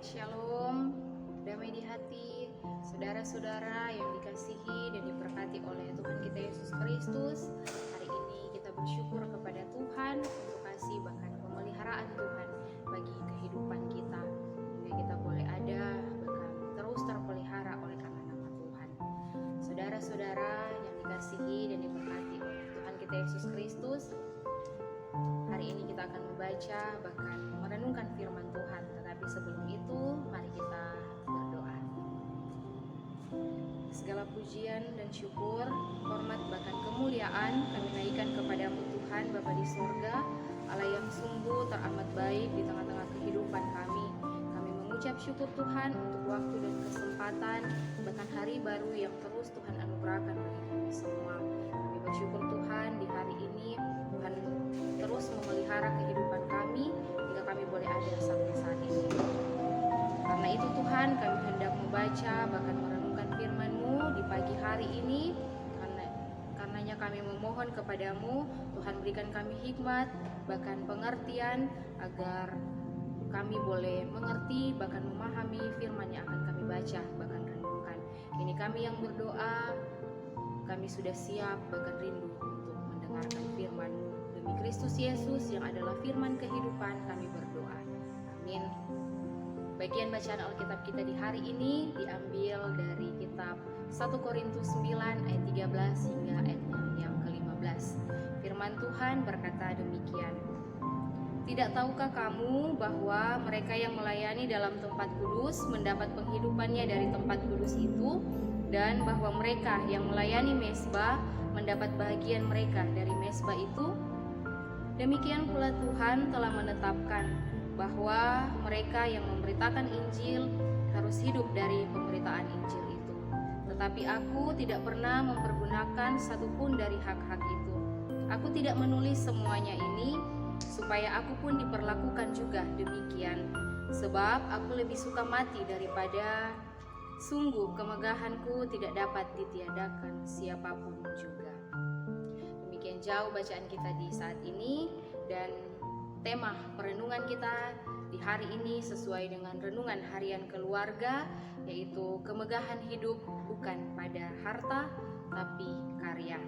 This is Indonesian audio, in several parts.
Shalom, damai di hati, saudara-saudara yang dikasihi dan diberkati oleh Tuhan kita Yesus Kristus. Hari ini kita bersyukur kepada Tuhan untuk kasih bahkan pemeliharaan Tuhan bagi kehidupan kita, hingga kita boleh ada bahkan terus terpelihara oleh karena nama Tuhan. Saudara-saudara yang dikasihi dan diberkati oleh Tuhan kita Yesus Kristus, hari ini kita akan membaca bahkan merenungkan firman Tuhan. Tetapi sebelum itu, mari kita berdoa. Segala pujian dan syukur, hormat bahkan kemuliaan kami naikkan kepadamu Tuhan Bapa di surga, Allah yang sungguh teramat baik di tengah-tengah kehidupan kami. Kami mengucap syukur Tuhan untuk waktu dan kesempatan, bahkan hari baru yang terus Tuhan anugerahkan bagi kami semua. Kami bersyukur Tuhan di hari ini Tuhan terus memelihara kehidupan kami hingga kami boleh ada sampai saat ini. Karena itu Tuhan, kami hendak membaca bahkan merenungkan firman-Mu di pagi hari ini. Karenanya kami memohon kepadamu, Tuhan berikan kami hikmat bahkan pengertian agar kami boleh mengerti bahkan memahami firman yang akan kami baca bahkan renungkan. Kini kami yang berdoa, kami sudah siap bahkan rindu untuk mendengarkan firman-Mu. Demi Kristus Yesus yang adalah firman kehidupan, kami berdoa. Amin. Bagian bacaan Alkitab kita di hari ini diambil dari kitab 1 Korintus 9 ayat 13 hingga ayat yang ke-15. Firman Tuhan berkata demikian. Tidak tahukah kamu bahwa mereka yang melayani dalam tempat kudus mendapat penghidupannya dari tempat kudus itu, dan bahwa mereka yang melayani mezbah mendapat bagian mereka dari mezbah itu? Demikian pula Tuhan telah menetapkan bahwa mereka yang memberitakan Injil harus hidup dari pemberitaan Injil itu. Tetapi aku tidak pernah mempergunakan satupun dari hak-hak itu. Aku tidak menulis semuanya ini supaya aku pun diperlakukan juga demikian. Sebab aku lebih suka mati daripada sungguh kemegahanku tidak dapat ditiadakan siapapun juga. Demikian jauh bacaan kita di saat ini, dan tema perenungan kita di hari ini sesuai dengan renungan harian keluarga, yaitu kemegahan hidup bukan pada harta tapi karya.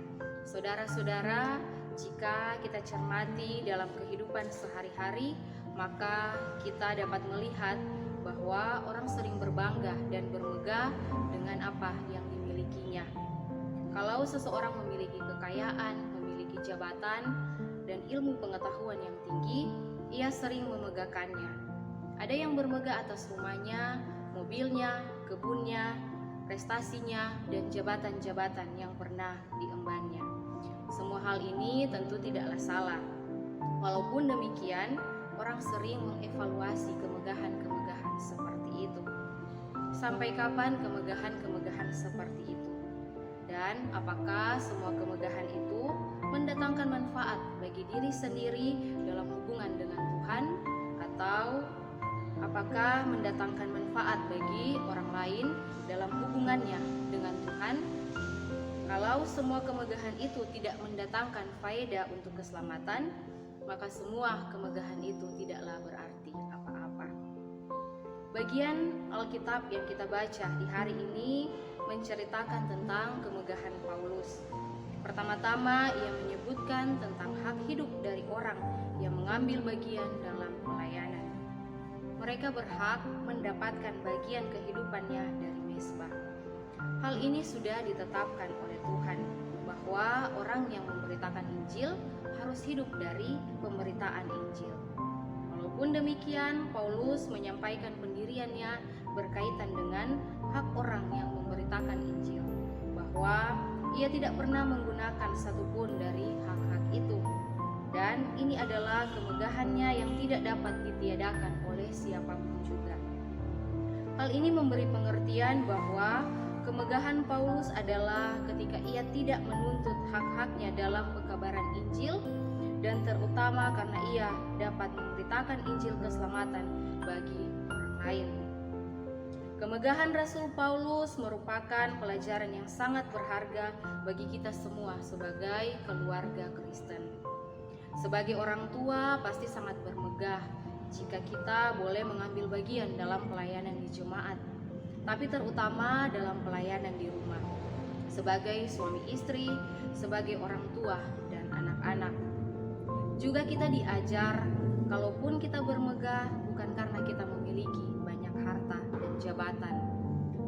Saudara-saudara, jika kita cermati dalam kehidupan sehari-hari, maka kita dapat melihat bahwa orang sering berbangga dan bermegah dengan apa yang dimilikinya. Kalau seseorang memiliki kekayaan, memiliki jabatan, dan ilmu pengetahuan yang tinggi, ia sering memegahkannya. Ada yang bermegah atas rumahnya, mobilnya, kebunnya, prestasinya, dan jabatan-jabatan yang pernah diembannya. Semua hal ini tentu tidaklah salah. Walaupun demikian, orang sering mengevaluasi kemegahan-kemegahan seperti itu. Sampai kapan kemegahan-kemegahan seperti itu? Dan apakah semua kemegahan itu mendatangkan manfaat bagi diri sendiri dalam hubungan dengan Tuhan, atau apakah mendatangkan manfaat bagi orang lain dalam hubungannya dengan Tuhan? Kalau semua kemegahan itu tidak mendatangkan faedah untuk keselamatan, maka semua kemegahan itu tidaklah berarti apa-apa. Bagian Alkitab yang kita baca di hari ini menceritakan tentang kemegahan Paulus. Pertama-tama ia menyebutkan tentang hak hidup dari orang yang mengambil bagian dalam pelayanan. Mereka berhak mendapatkan bagian kehidupannya dari mezbah. Hal ini sudah ditetapkan oleh Tuhan bahwa orang yang memberitakan Injil harus hidup dari pemberitaan Injil. Walaupun demikian, Paulus menyampaikan pendiriannya berkaitan dengan hak orang yang memberitakan Injil, bahwa ia tidak pernah menggunakan satupun dari hak-hak itu, dan ini adalah kemegahannya yang tidak dapat ditiadakan oleh siapapun juga. Hal ini memberi pengertian bahwa kemegahan Paulus adalah ketika ia tidak menuntut hak-haknya dalam pekabaran Injil, dan terutama karena ia dapat memberitakan Injil keselamatan bagi orang lain. Kemegahan Rasul Paulus merupakan pelajaran yang sangat berharga bagi kita semua sebagai keluarga Kristen. Sebagai orang tua pasti sangat bermegah jika kita boleh mengambil bagian dalam pelayanan di jemaat, tapi terutama dalam pelayanan di rumah, sebagai suami istri, sebagai orang tua dan anak-anak. Juga kita diajar, kalaupun kita bermegah bukan karena kita memiliki banyak harta dan jabatan,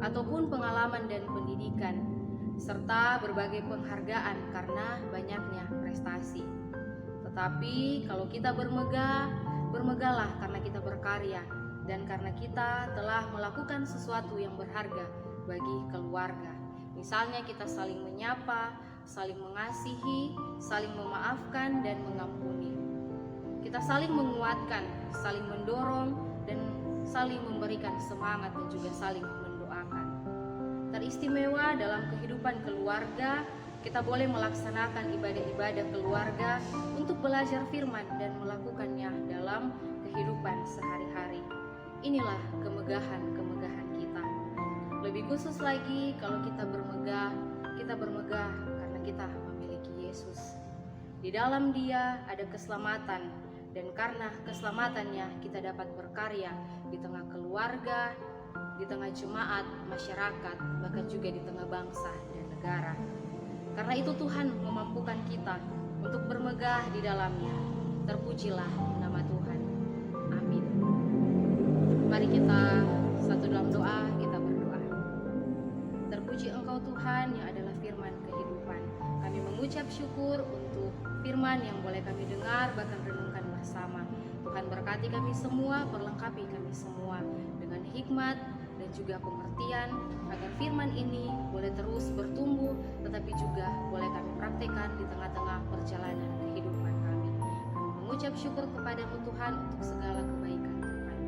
ataupun pengalaman dan pendidikan, serta berbagai penghargaan karena banyaknya prestasi. Tetapi kalau kita bermegah, bermegahlah karena kita berkarya dan karena kita telah melakukan sesuatu yang berharga bagi keluarga. Misalnya kita saling menyapa, saling mengasihi, saling memaafkan dan mengampuni. Kita saling menguatkan, saling mendorong, dan saling memberikan semangat dan juga saling mendoakan. Teristimewa dalam kehidupan keluarga, kita boleh melaksanakan ibadah-ibadah keluarga untuk belajar firman dan melakukannya dalam kehidupan sehari-hari. Inilah kemegahan-kemegahan kita. Lebih khusus lagi kalau kita bermegah karena kita memiliki Yesus. Di dalam Dia ada keselamatan, dan karena keselamatannya kita dapat berkarya di tengah keluarga, di tengah jemaat, masyarakat, bahkan juga di tengah bangsa dan negara. Karena itu Tuhan memampukan kita untuk bermegah di dalamnya. Terpujilah nama Tuhan. Amin. Mari kita satu dalam doa, kita berdoa. Terpuji Engkau Tuhan yang adalah firman kehidupan. Kami mengucap syukur untuk firman yang boleh kami dengar bahkan renungkan bersama. Tuhan berkati kami semua, perlengkapi kami semua dengan hikmat dan juga pengertian agar firman ini boleh terus bertumbuh, tetapi juga boleh kami praktekkan di tengah-tengah perjalanan kehidupan kami. Kami mengucap syukur kepadamu Tuhan untuk segala kebaikan Tuhan.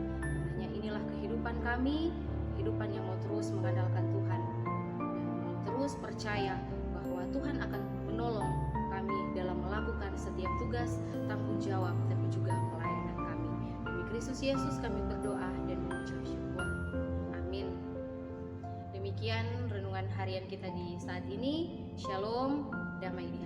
Hanya inilah kehidupan kami, kehidupan yang mau terus mengandalkan Tuhan dan mau terus percaya bahwa Tuhan akan menolong kami dalam melakukan setiap tugas, tanggung jawab, tapi juga pelayanan kami. Demi Kristus Yesus kami berdoa dan mengucap syukur. Amin. Demikian renungan harian kita di saat ini. Shalom, damai di